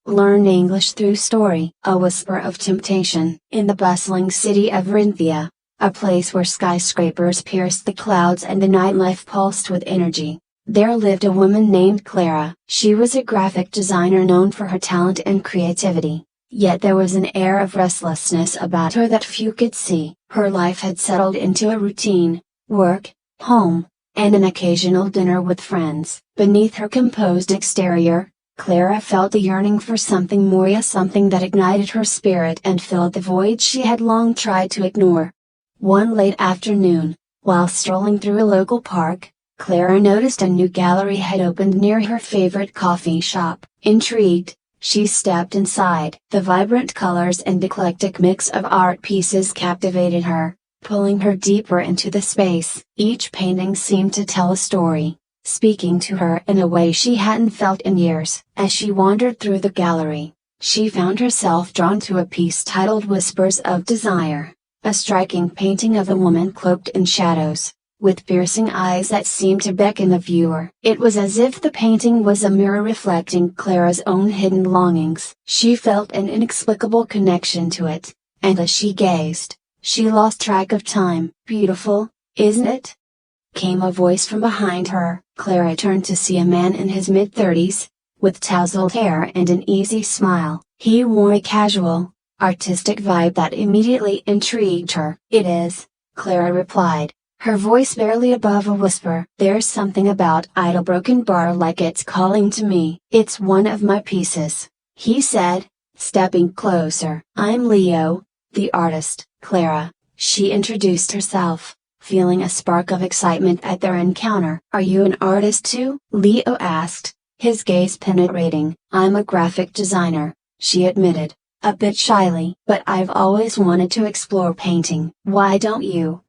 Learn English through story. A whisper of temptation. In the bustling city of Rinthia, a place where skyscrapers pierced the clouds and the nightlife pulsed with energy, there lived a woman named Clara. She was a graphic designer known for her talent and creativity. Yet there was an air of restlessness about her that few could see. Her life had settled into a routine: work, home, and an occasional dinner with friends. Beneath her composed exterior, Clara felt a yearning for something more, something that ignited her spirit and filled the void she had long tried to ignore. One late afternoon, while strolling through a local park, Clara noticed a new gallery had opened near her favorite coffee shop. Intrigued, she stepped inside. The vibrant colors and eclectic mix of art pieces captivated her, pulling her deeper into the space. Each painting seemed to tell a story, speaking to her in a way she hadn't felt in years. As she wandered through the gallery, she found herself drawn to a piece titled Whispers of Desire, a striking painting of a woman cloaked in shadows, with piercing eyes that seemed to beckon the viewer. It was as if the painting was a mirror reflecting Clara's own hidden longings. She felt an inexplicable connection to it, and as she gazed, she lost track of time. "Beautiful, isn't it?" came a voice from behind her. Clara turned to see a man in his mid-30s, with tousled hair and an easy smile. He wore a casual, artistic vibe that immediately intrigued her. "It is," Clara replied, her voice barely above a whisper. "There's something about Idlebroken Bar like it's calling to me." "It's one of my pieces," he said, stepping closer. "I'm Leo, the artist." "Clara," she introduced herself, feeling a spark of excitement at their encounter. "Are you an artist too?" Leo asked, his gaze penetrating. "I'm a graphic designer," she admitted, a bit shyly. "But I've always wanted to explore painting." "Why don't you?"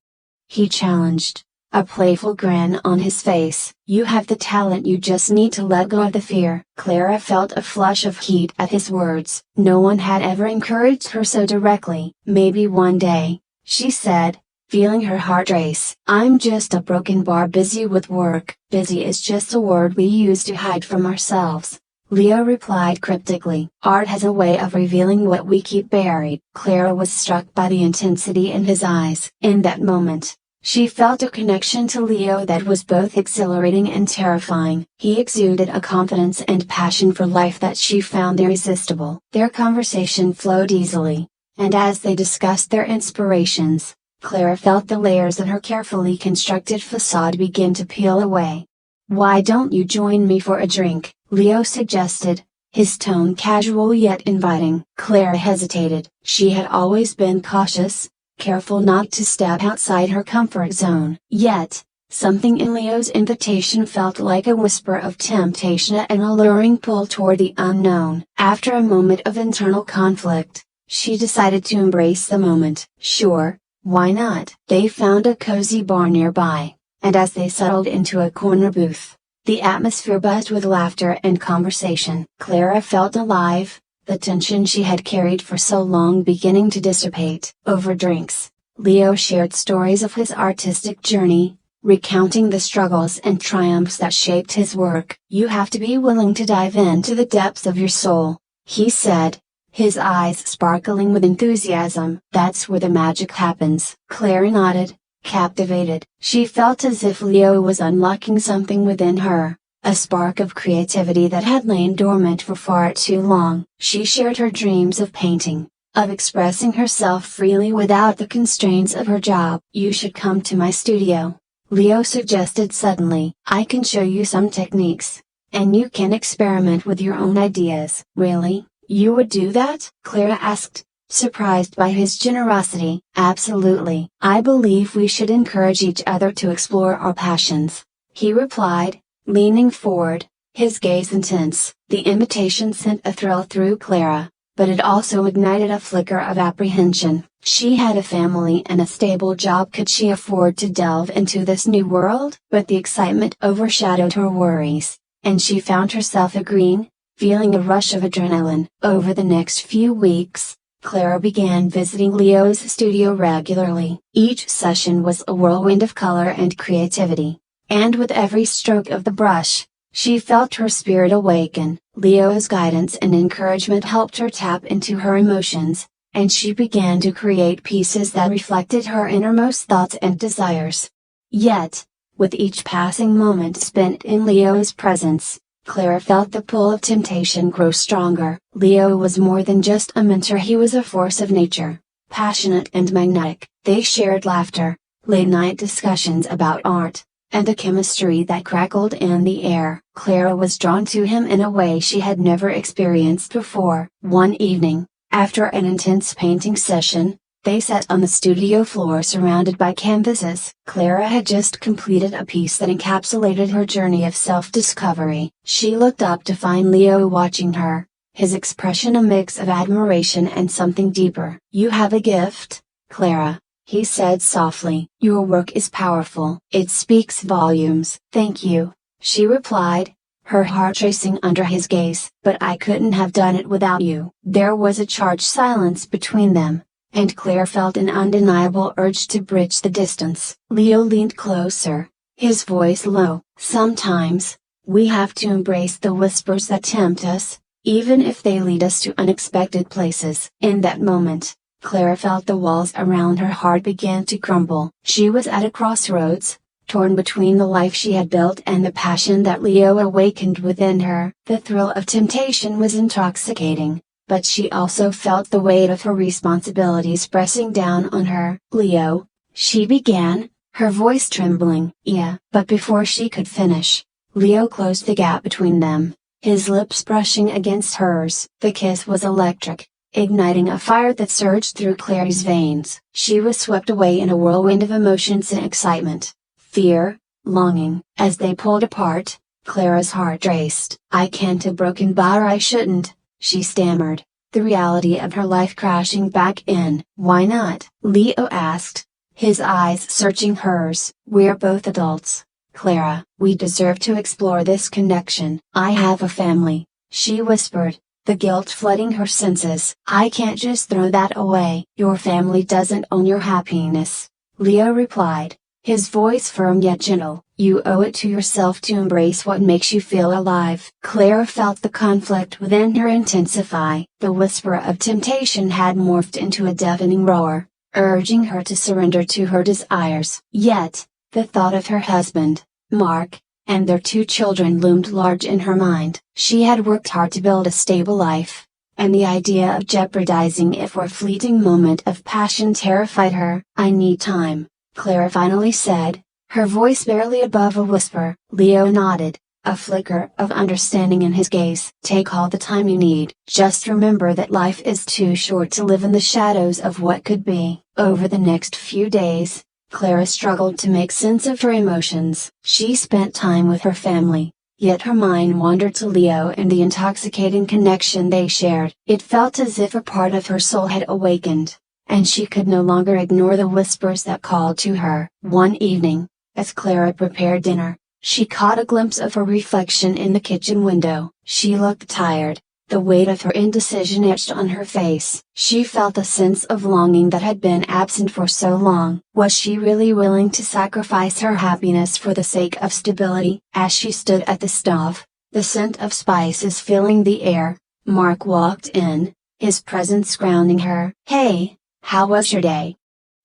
he challenged, a playful grin on his face. "You have the talent, you just need to let go of the fear." Clara felt a flush of heat at his words. No one had ever encouraged her so directly. "Maybe one day," she said, feeling her heart race. "I'm just a broken bar busy with work." "Busy is just a word we use to hide from ourselves," Leo replied cryptically. "Art has a way of revealing what we keep buried." Clara was struck by the intensity in his eyes. In that moment, she felt a connection to Leo that was both exhilarating and terrifying. He exuded a confidence and passion for life that she found irresistible. Their conversation flowed easily, and as they discussed their inspirations, Clara felt the layers of her carefully constructed facade begin to peel away. "Why don't you join me for a drink?" Leo suggested, his tone casual yet inviting. Clara hesitated. She had always been cautious, careful not to step outside her comfort zone. Yet, something in Leo's invitation felt like a whisper of temptation, an alluring pull toward the unknown. After a moment of internal conflict, she decided to embrace the moment. "Sure, why not?" They found a cozy bar nearby, and as they settled into a corner booth, the atmosphere buzzed with laughter and conversation. Clara felt alive, the tension she had carried for so long beginning to dissipate. Over drinks, Leo shared stories of his artistic journey, recounting the struggles and triumphs that shaped his work. "You have to be willing to dive into the depths of your soul," he said, his eyes sparkling with enthusiasm. "That's where the magic happens." Clara nodded, captivated. She felt as if Leo was unlocking something within her, a spark of creativity that had lain dormant for far too long. She shared her dreams of painting, of expressing herself freely without the constraints of her job. "You should come to my studio," Leo suggested suddenly. "I can show you some techniques, and you can experiment with your own ideas." "Really? You would do that?" Clara asked, surprised by his generosity. "Absolutely. I believe we should encourage each other to explore our passions," he replied, leaning forward, his gaze intense. The invitation sent a thrill through Clara, but it also ignited a flicker of apprehension. She had a family and a stable job. Could she afford to delve into this new world? But the excitement overshadowed her worries, and she found herself agreeing, feeling a rush of adrenaline. Over the next few weeks, Clara began visiting Leo's studio regularly. Each session was a whirlwind of color and creativity, and with every stroke of the brush, She felt her spirit awaken. Leo's guidance and encouragement helped her tap into her emotions, and she began to create pieces that reflected her innermost thoughts and desires. Yet, with each passing moment spent in Leo's presence, Clara felt the pull of temptation grow stronger. Leo was more than just a mentor, he was a force of nature, passionate and magnetic. They shared laughter, late-night discussions about art, and a chemistry that crackled in the air. Clara was drawn to him in a way she had never experienced before. One evening, after an intense painting session, they sat on the studio floor surrounded by canvases. Clara had just completed a piece that encapsulated her journey of self-discovery. She looked up to find Leo watching her, his expression a mix of admiration and something deeper. "You have a gift, Clara," he said softly. "Your work is powerful. It speaks volumes." "Thank you," she replied, her heart racing under his gaze. "But I couldn't have done it without you." There was a charged silence between them, and Claire felt an undeniable urge to bridge the distance. Leo leaned closer, his voice low. "Sometimes, we have to embrace the whispers that tempt us, even if they lead us to unexpected places." In that moment, Clara felt the walls around her heart begin to crumble. She was at a crossroads, torn between the life she had built and the passion that Leo awakened within her. The thrill of temptation was intoxicating, but she also felt the weight of her responsibilities pressing down on her. "Leo," she began, her voice trembling. "Yeah." But before she could finish, Leo closed the gap between them, his lips brushing against hers. The kiss was electric, igniting a fire that surged through Clary's veins. She was swept away in a whirlwind of emotions and excitement, fear, longing. As they pulled apart, Clara's heart raced. "I can't have broken bar, I shouldn't," she stammered, the reality of her life crashing back in. "Why not?" Leo asked, his eyes searching hers. "We're both adults, Clara. We deserve to explore this connection." "I have a family," she whispered, the guilt flooding her senses. "I can't just throw that away." "Your family doesn't own your happiness," Leo replied, his voice firm yet gentle. "You owe it to yourself to embrace what makes you feel alive." Clara felt the conflict within her intensify. The whisper of temptation had morphed into a deafening roar, urging her to surrender to her desires. Yet, the thought of her husband, Mark, and their 2 children loomed large in her mind. She had worked hard to build a stable life, and the idea of jeopardizing it for a fleeting moment of passion terrified her. "I need time," Clara finally said, her voice barely above a whisper. Leo nodded, a flicker of understanding in his gaze. "Take all the time you need. Just remember that life is too short to live in the shadows of what could be." Over the next few days, Clara struggled to make sense of her emotions. She spent time with her family, yet her mind wandered to Leo and the intoxicating connection they shared. It felt as if a part of her soul had awakened, and she could no longer ignore the whispers that called to her. One evening, as Clara prepared dinner, she caught a glimpse of her reflection in the kitchen window. She looked tired, the weight of her indecision etched on her face. She felt a sense of longing that had been absent for so long. Was she really willing to sacrifice her happiness for the sake of stability? As she stood at the stove, the scent of spices filling the air, Mark walked in, his presence grounding her. "Hey, how was your day?"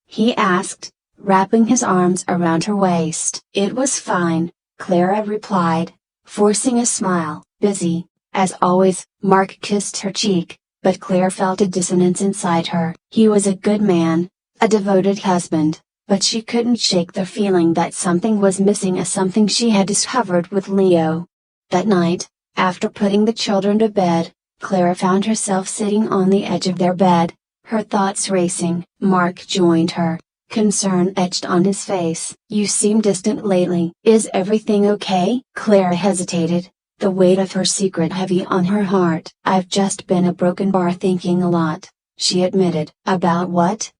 he asked, wrapping his arms around her waist. "It was fine," Clara replied, forcing a smile. "Busy, as always." Mark kissed her cheek, but Claire felt a dissonance inside her. He was a good man, a devoted husband, but she couldn't shake the feeling that something was missing, as something she had discovered with Leo. That night, after putting the children to bed, Clara found herself sitting on the edge of their bed, her thoughts racing. Mark joined her, concern etched on his face. "You seem distant lately. Is everything okay?" Clara hesitated, the weight of her secret heavy on her heart. "I've just been a broken bar thinking a lot," she admitted. "About what?"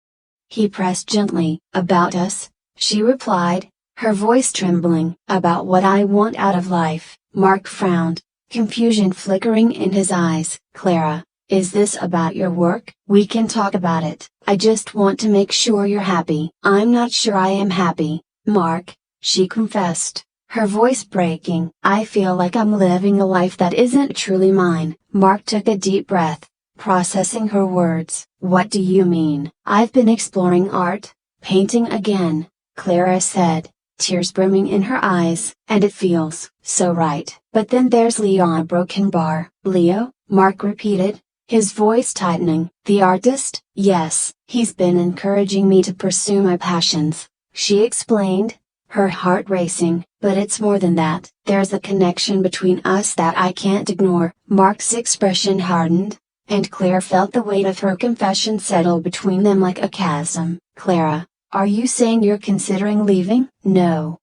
he pressed gently. "About us," she replied, her voice trembling. "About what I want out of life." Mark frowned, confusion flickering in his eyes. "Clara, is this about your work?" "We can talk about it. I just want to make sure you're happy." "I'm not sure I am happy, Mark," she confessed, her voice breaking. "I feel like I'm living a life that isn't truly mine." Mark took a deep breath, processing her words. "What do you mean?" "I've been exploring art, painting again," Clara said, tears brimming in her eyes. "And it feels so right." "But then there's Leo on a broken bar." "Leo?" Mark repeated, his voice tightening. "The artist?" "Yes, he's been encouraging me to pursue my passions," she explained, her heart racing. "But it's more than that. There's a connection between us that I can't ignore." Mark's expression hardened, and Claire felt the weight of her confession settle between them like a chasm. "Clara, are you saying you're considering leaving?" "No!"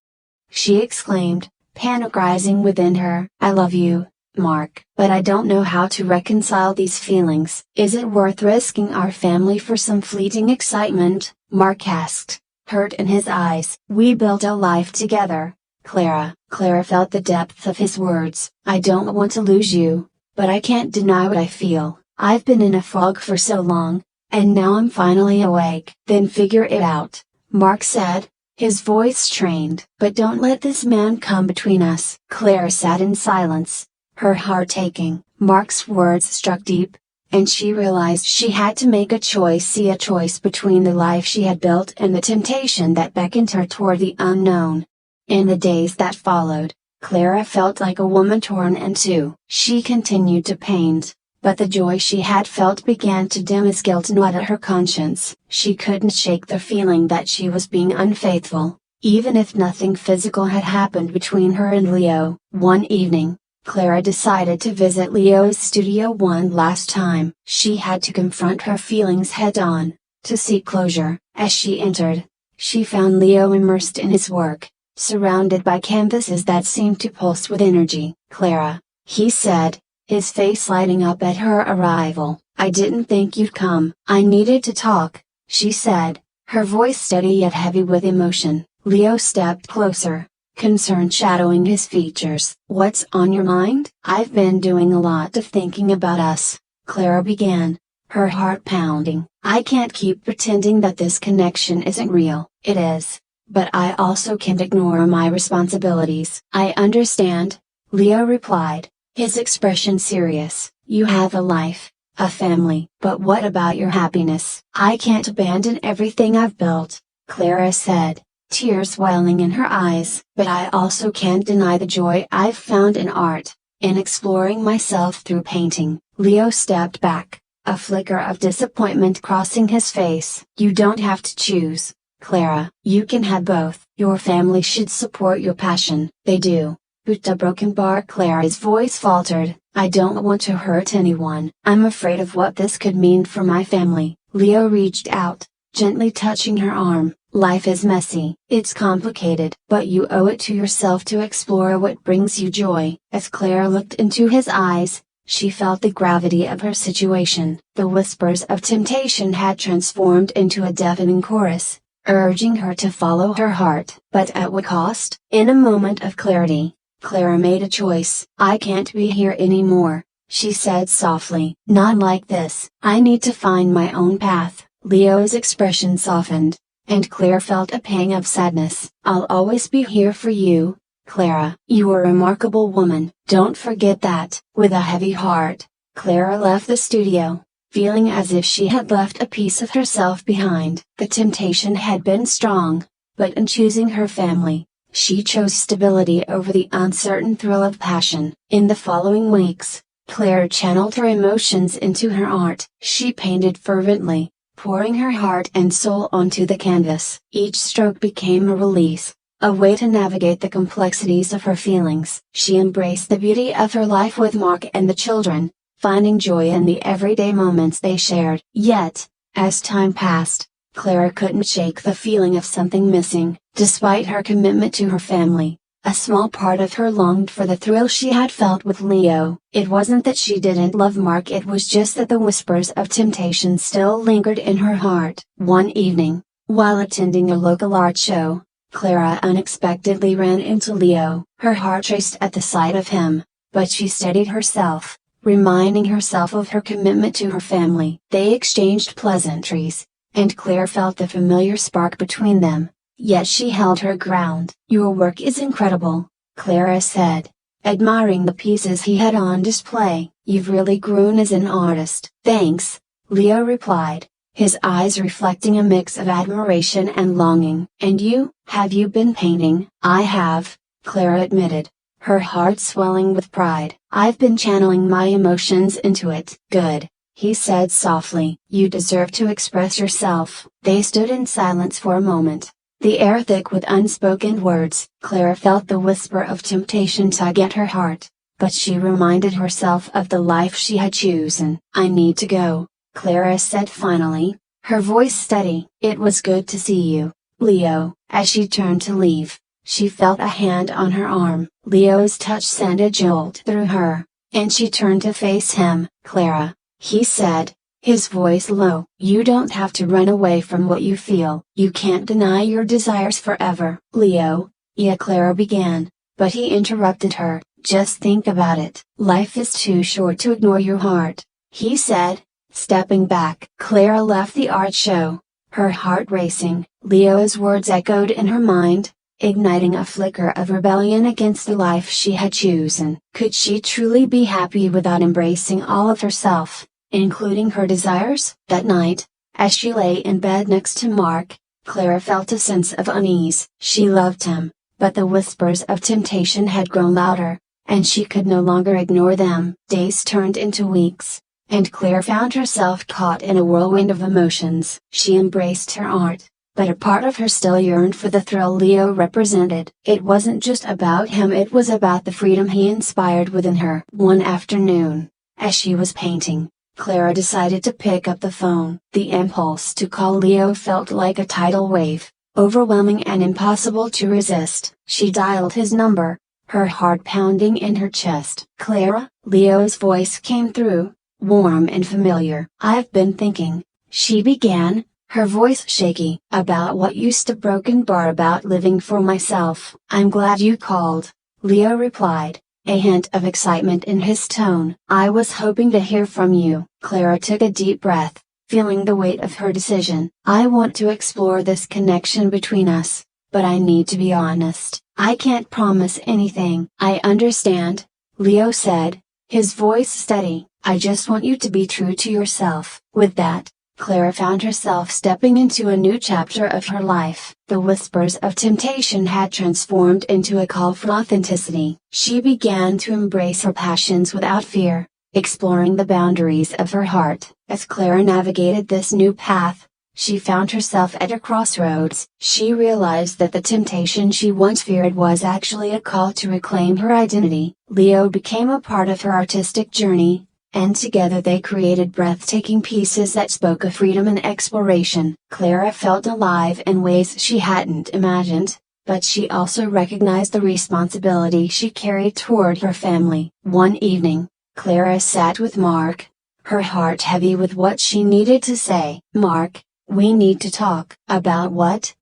she exclaimed, panic rising within her. "I love you, Mark, but I don't know how to reconcile these feelings." "Is it worth risking our family for some fleeting excitement?" Mark asked, hurt in his eyes. "We built a life together, Clara." Clara felt the depth of his words. "I don't want to lose you, but I can't deny what I feel. I've been in a fog for so long, and now I'm finally awake." "Then figure it out," Mark said, his voice strained. "But don't let this man come between us." Clara sat in silence, her heart aching. Mark's words struck deep, and she realized she had to make a choice between the life she had built and the temptation that beckoned her toward the unknown. In the days that followed, Clara felt like a woman torn in two. She continued to paint, but the joy she had felt began to dim as guilt gnawed at her conscience. She couldn't shake the feeling that she was being unfaithful, even if nothing physical had happened between her and Leo. One evening, Clara decided to visit Leo's studio one last time. She had to confront her feelings head on, to seek closure. As she entered, she found Leo immersed in his work, surrounded by canvases that seemed to pulse with energy. "Clara," he said, his face lighting up at her arrival, "I didn't think you'd come." "I needed to talk," she said, her voice steady yet heavy with emotion. Leo stepped closer, concern shadowing his features. "What's on your mind?" "I've been doing a lot of thinking about us," Clara began, her heart pounding. "I can't keep pretending that this connection isn't real." "It is, but I also can't ignore my responsibilities." "I understand," Leo replied, his expression serious. "You have a life, a family." "But what about your happiness?" "I can't abandon everything I've built," Clara said, tears welling in her eyes. "But I also can't deny the joy I've found in art, in exploring myself through painting." Leo stepped back, a flicker of disappointment crossing his face. "You don't have to choose, Clara. You can have both." "Your family should support your passion." "They do." But a broken bar. Clara's voice faltered. "I don't want to hurt anyone. I'm afraid of what this could mean for my family." Leo reached out, gently touching her arm. "Life is messy. It's complicated. But you owe it to yourself to explore what brings you joy." As Clara looked into his eyes, she felt the gravity of her situation. The whispers of temptation had transformed into a deafening chorus, urging her to follow her heart. But at what cost? In a moment of clarity, Clara made a choice. "I can't be here anymore," she said softly. "Not like this. I need to find my own path." Leo's expression softened, and Clara felt a pang of sadness. "I'll always be here for you, Clara. You're a remarkable woman. Don't forget that." With a heavy heart, Clara left the studio, feeling as if she had left a piece of herself behind. The temptation had been strong, but in choosing her family, she chose stability over the uncertain thrill of passion. In the following weeks, Clara channeled her emotions into her art. She painted fervently, pouring her heart and soul onto the canvas. Each stroke became a release, a way to navigate the complexities of her feelings. She embraced the beauty of her life with Mark and the children, finding joy in the everyday moments they shared. Yet, as time passed, Clara couldn't shake the feeling of something missing. Despite her commitment to her family, a small part of her longed for the thrill she had felt with Leo. It wasn't that she didn't love Mark, it was just that the whispers of temptation still lingered in her heart. One evening, while attending a local art show, Clara unexpectedly ran into Leo. Her heart raced at the sight of him, but she steadied herself, reminding herself of her commitment to her family. They exchanged pleasantries, and Claire felt the familiar spark between them, yet she held her ground. "Your work is incredible," Clara said, admiring the pieces he had on display. "You've really grown as an artist." "Thanks," Leo replied, his eyes reflecting a mix of admiration and longing. "And you, have you been painting?" "I have," Clara admitted, her heart swelling with pride. "I've been channeling my emotions into it." "Good," he said softly. "You deserve to express yourself." They stood in silence for a moment, the air thick with unspoken words. Clara felt the whisper of temptation tug at her heart, but she reminded herself of the life she had chosen. "I need to go," Clara said finally, her voice steady. "It was good to see you, Leo." As she turned to leave, she felt a hand on her arm. Leo's touch sent a jolt through her, and she turned to face him. "Clara," he said, his voice low, "you don't have to run away from what you feel. You can't deny your desires forever." "Leo," Clara began, but he interrupted her. "Just think about it. Life is too short to ignore your heart," he said, stepping back. Clara left the art show, her heart racing. Leo's words echoed in her mind, igniting a flicker of rebellion against the life she had chosen. Could she truly be happy without embracing all of herself, including her desires? That night, as she lay in bed next to Mark, Clara felt a sense of unease. She loved him, but the whispers of temptation had grown louder, and she could no longer ignore them. Days turned into weeks, and Clara found herself caught in a whirlwind of emotions. She embraced her art, but a part of her still yearned for the thrill Leo represented. It wasn't just about him, it was about the freedom he inspired within her. One afternoon, as she was painting, Clara decided to pick up the phone. The impulse to call Leo felt like a tidal wave, overwhelming and impossible to resist. She dialed his number, her heart pounding in her chest. "Clara?" Leo's voice came through, warm and familiar. "I've been thinking," she began, her voice shaky, "about what used to broken bar about living for myself." "I'm glad you called," Leo replied, a hint of excitement in his tone. "I was hoping to hear from you." Clara took a deep breath, feeling the weight of her decision. "I want to explore this connection between us, but I need to be honest. I can't promise anything." "I understand," Leo said, his voice steady. "I just want you to be true to yourself." With that, Clara found herself stepping into a new chapter of her life. The whispers of temptation had transformed into a call for authenticity. She began to embrace her passions without fear, exploring the boundaries of her heart. As Clara navigated this new path, she found herself at a crossroads. She realized that the temptation she once feared was actually a call to reclaim her identity. Leo became a part of her artistic journey, and together they created breathtaking pieces that spoke of freedom and exploration. Clara felt alive in ways she hadn't imagined, but she also recognized the responsibility she carried toward her family. One evening, Clara sat with Mark, her heart heavy with what she needed to say. "Mark, we need to talk." "About what?"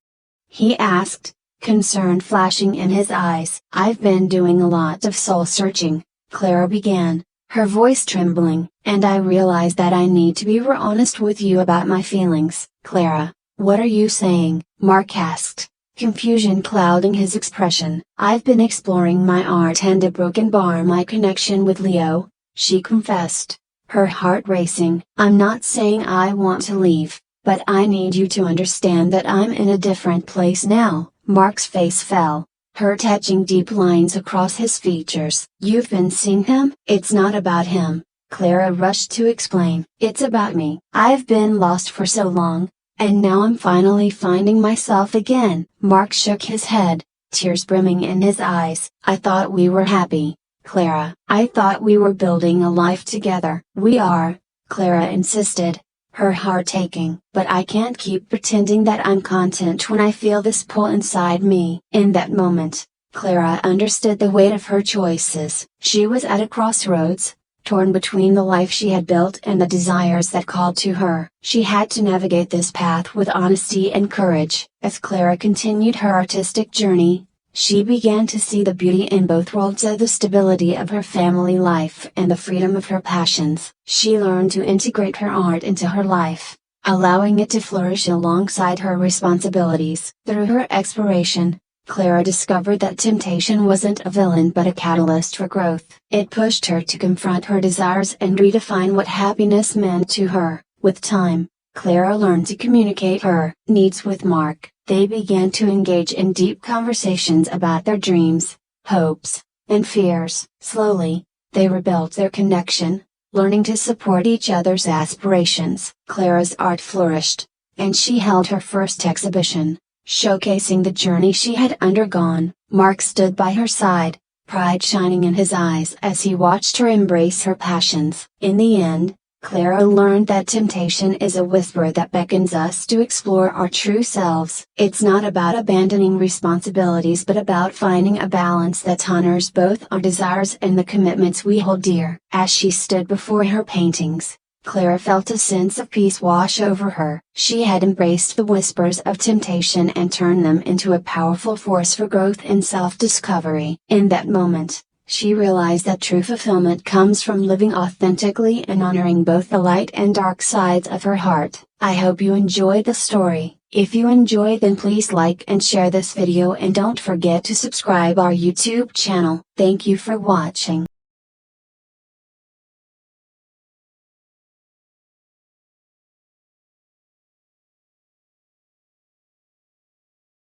he asked, concern flashing in his eyes. "I've been doing a lot of soul searching," Clara began, her voice trembling, "and I realize that I need to be honest with you about my feelings." "Clara, what are you saying?" Mark asked, confusion clouding his expression. "I've been exploring my art and a broken bar my connection with Leo," she confessed, her heart racing. "I'm not saying I want to leave, but I need you to understand that I'm in a different place now." Mark's face fell, hurt etching deep lines across his features. "You've been seeing him?" "It's not about him," Clara rushed to explain. "It's about me. I've been lost for so long, and now I'm finally finding myself again." Mark shook his head, tears brimming in his eyes. "I thought we were happy, Clara. I thought we were building a life together." "We are," Clara insisted, her heart aching. "But I can't keep pretending that I'm content when I feel this pull inside me." In that moment, Clara understood the weight of her choices. She was at a crossroads, torn between the life she had built and the desires that called to her. She had to navigate this path with honesty and courage. As Clara continued her artistic journey, she began to see the beauty in both worlds of the stability of her family life and the freedom of her passions. She learned to integrate her art into her life, allowing it to flourish alongside her responsibilities. Through her exploration, Clara discovered that temptation wasn't a villain but a catalyst for growth. It pushed her to confront her desires and redefine what happiness meant to her. With time, Clara learned to communicate her needs with Mark. They began to engage in deep conversations about their dreams, hopes, and fears. Slowly, they rebuilt their connection, learning to support each other's aspirations. Clara's art flourished, and she held her first exhibition, showcasing the journey she had undergone. Mark stood by her side, pride shining in his eyes as he watched her embrace her passions. In the end, Clara learned that temptation is a whisper that beckons us to explore our true selves. It's not about abandoning responsibilities but about finding a balance that honors both our desires and the commitments we hold dear. As she stood before her paintings, Clara felt a sense of peace wash over her. She had embraced the whispers of temptation and turned them into a powerful force for growth and self-discovery. In that moment, she realized that true fulfillment comes from living authentically and honoring both the light and dark sides of her heart. I hope you enjoyed the story. If you enjoyed, then please like and share this video and don't forget to subscribe our YouTube channel. Thank you for watching.